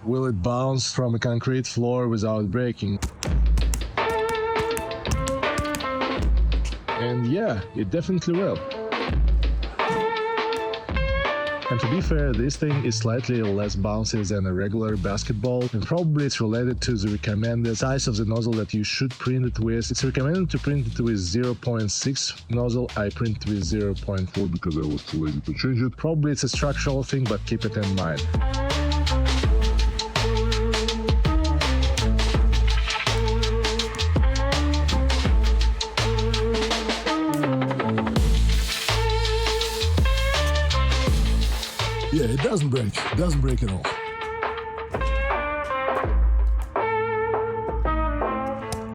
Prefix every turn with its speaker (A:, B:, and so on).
A: Will it bounce from a concrete floor without breaking? And yeah, it definitely will. And to be fair, this thing is slightly less bouncy than a regular basketball, and probably it's related to the recommended size of the nozzle that you should print it with. It's recommended to print it with 0.6 nozzle. I print with 0.4 because I was too lazy to change it. Probably it's a structural thing, but keep it in mind.
B: Yeah, it doesn't break at all.